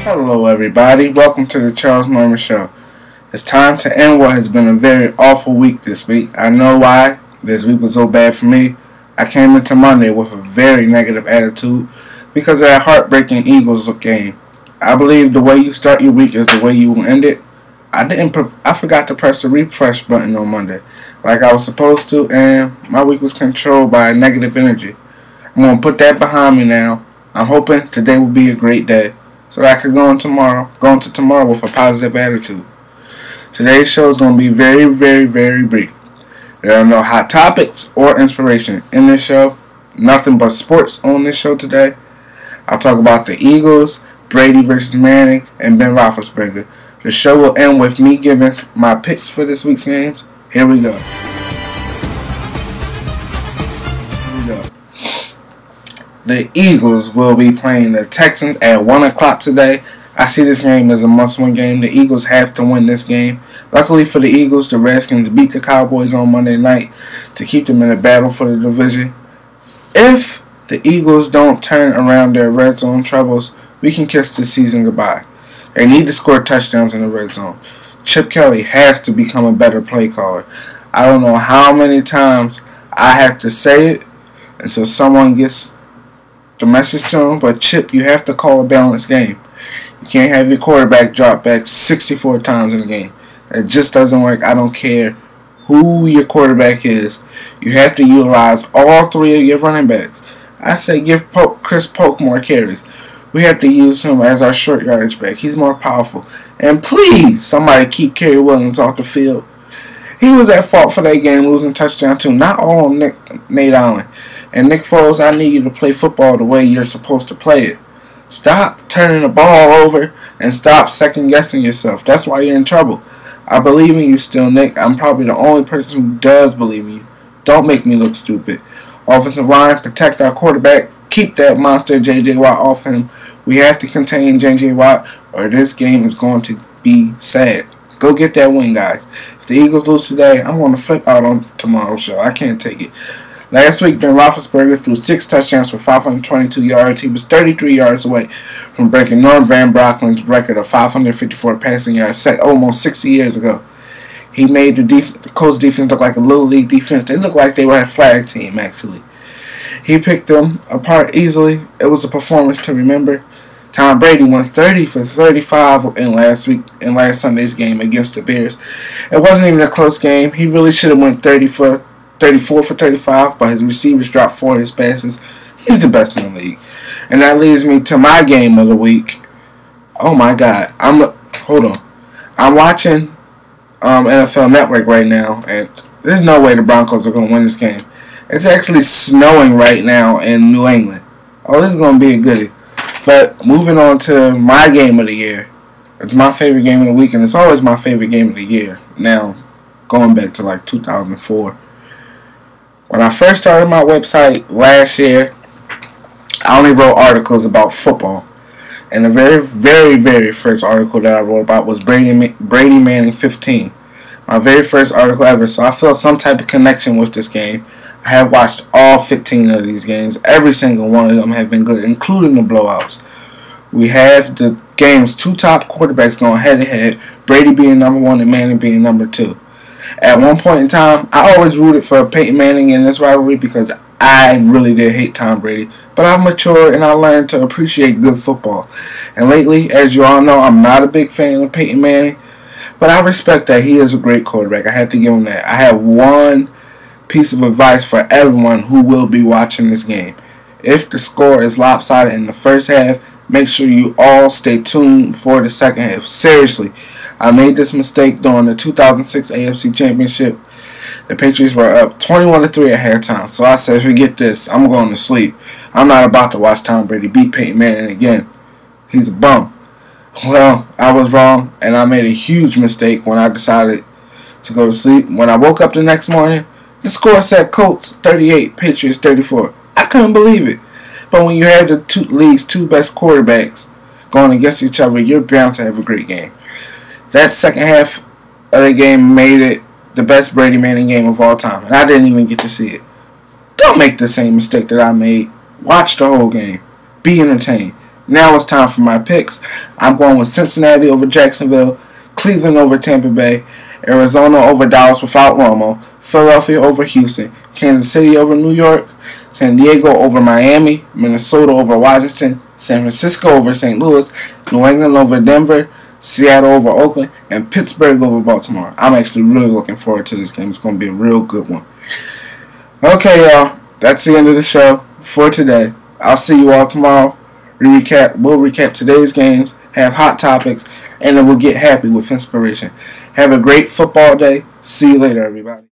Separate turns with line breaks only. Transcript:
Hello everybody, welcome to the Charles Norman Show. It's time to end what has been a very awful week this week. I know why. This week was so bad for me. I came into Monday with a very negative attitude because of that heartbreaking Eagles game. I believe the way you start your week is the way you will end it. I forgot to press the refresh button on Monday like I was supposed to, and my week was controlled by negative energy. I'm going to put that behind me now. I'm hoping today will be a great day, so that I can go into tomorrow with a positive attitude. Today's show is going to be very, very, very brief. There are no hot topics or inspiration in this show. Nothing but sports on this show today. I'll talk about the Eagles, Brady versus Manning, and Ben Roethlisberger. The show will end with me giving my picks for this week's games. Here we go. The Eagles will be playing the Texans at 1 o'clock today. I see this game as a must-win game. The Eagles have to win this game. Luckily for the Eagles, the Redskins beat the Cowboys on Monday night to keep them in a battle for the division. If the Eagles don't turn around their red zone troubles, we can kiss the season goodbye. They need to score touchdowns in the red zone. Chip Kelly has to become a better play caller. I don't know how many times I have to say it until someone gets the message to him, but Chip, you have to call a balanced game. You can't have your quarterback drop back 64 times in a game. It just doesn't work. I don't care who your quarterback is. You have to utilize all three of your running backs. I say give Chris Polk more carries. We have to use him as our short yardage back. He's more powerful. And please, somebody keep Kerry Williams off the field. He was at fault for that game, losing touchdown too. Not all on Nate Allen. And Nick Foles, I need you to play football the way you're supposed to play it. Stop turning the ball over and stop second-guessing yourself. That's why you're in trouble. I believe in you still, Nick. I'm probably the only person who does believe in you. Don't make me look stupid. Offensive line, protect our quarterback. Keep that monster J.J. Watt off him. We have to contain J.J. Watt, or this game is going to be sad. Go get that win, guys. If the Eagles lose today, I'm going to flip out on tomorrow's show. I can't take it. Last week, Ben Roethlisberger threw 6 touchdowns for 522 yards. He was 33 yards away from breaking Norm Van Brocklin's record of 554 passing yards set almost 60 years ago. He made the Colts defense look like a little league defense. They looked like they were a flag team, actually. He picked them apart easily. It was a performance to remember. Tom Brady went 30 for 35 in last Sunday's game against the Bears. It wasn't even a close game. He really should have went 34 for 35, but his receivers dropped 4 of his passes. He's the best in the league. And that leads me to my game of the week. Oh my God. Hold on. I'm watching NFL Network right now, and there's no way the Broncos are going to win this game. It's actually snowing right now in New England. Oh, this is going to be a goodie. But moving on to my game of the year. It's my favorite game of the week, and it's always my favorite game of the year. Now, going back to like 2004. When I first started my website last year, I only wrote articles about football. And the very, very, very first article that I wrote about was Brady Manning 15. My very first article ever. So I felt some type of connection with this game. I have watched all 15 of these games. Every single one of them have been good, including the blowouts. We have the game's 2 top quarterbacks going head-to-head, Brady being number 1 and Manning being number 2. At one point in time, I always rooted for Peyton Manning in this rivalry because I really did hate Tom Brady. But I've matured and I learned to appreciate good football. And lately, as you all know, I'm not a big fan of Peyton Manning. But I respect that he is a great quarterback. I have to give him that. I have one piece of advice for everyone who will be watching this game. If the score is lopsided in the first half, make sure you all stay tuned for the second half. Seriously, I made this mistake during the 2006 AFC Championship. The Patriots were up 21-3 at halftime, so I said, forget this, I'm going to sleep. I'm not about to watch Tom Brady beat Peyton Manning again. He's a bum. Well, I was wrong, and I made a huge mistake when I decided to go to sleep. When I woke up the next morning, the score said Colts 38, Patriots 34. I couldn't believe it. But when you have the league's 2 best quarterbacks going against each other, you're bound to have a great game. That second half of the game made it the best Brady Manning game of all time, and I didn't even get to see it. Don't make the same mistake that I made. Watch the whole game. Be entertained. Now it's time for my picks. I'm going with Cincinnati over Jacksonville, Cleveland over Tampa Bay, Arizona over Dallas without Romo, Philadelphia over Houston, Kansas City over New York, San Diego over Miami, Minnesota over Washington, San Francisco over St. Louis, New England over Denver, Seattle over Oakland, and Pittsburgh over Baltimore. I'm actually really looking forward to this game. It's going to be a real good one. Okay, y'all. That's the end of the show for today. I'll see you all tomorrow. We'll recap today's games, have hot topics, and then we'll get happy with inspiration. Have a great football day. See you later, everybody.